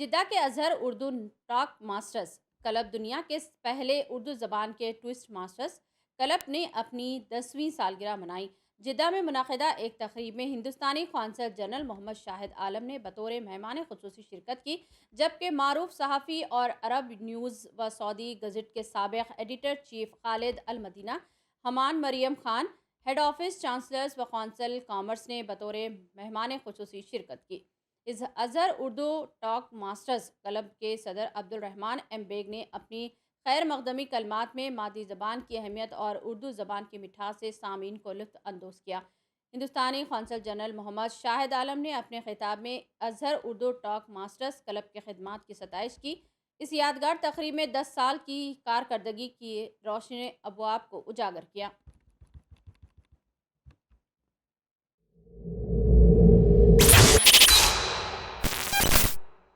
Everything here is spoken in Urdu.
جدہ کے Azhar Urdu talk masters club دنیا کے پہلے اردو زبان کے ٹوسٹ ماسٹرز کلب نے اپنی 10ویں سالگرہ منائی۔ جدہ میں منعقدہ ایک تقریب میں ہندوستانی قونصل جنرل محمد شاہد عالم نے بطور مہمان خصوصی شرکت کی، جبکہ معروف صحافی اور عرب نیوز و سعودی گزٹ کے سابق ایڈیٹر چیف خالد المدینہ، حمان Maryam Khan, head office chancellors و قونصل کامرس نے بطور مہمان خصوصی شرکت کی۔ اس Azhar Urdu talk masters club کے صدر عبدالرحمن ایم بیگ نے اپنی خیر مقدمی کلمات میں مادری زبان کی اہمیت اور اردو زبان کی مٹھاس سے سامعین کو لطف اندوز کیا۔ ہندوستانی قونصل جنرل محمد شاہد عالم نے اپنے خطاب میں Azhar Urdu talk masters club کے خدمات کی ستائش کی۔ اس یادگار تقریب میں 10 سال کی کارکردگی کی روشن ابواب کو اجاگر کیا۔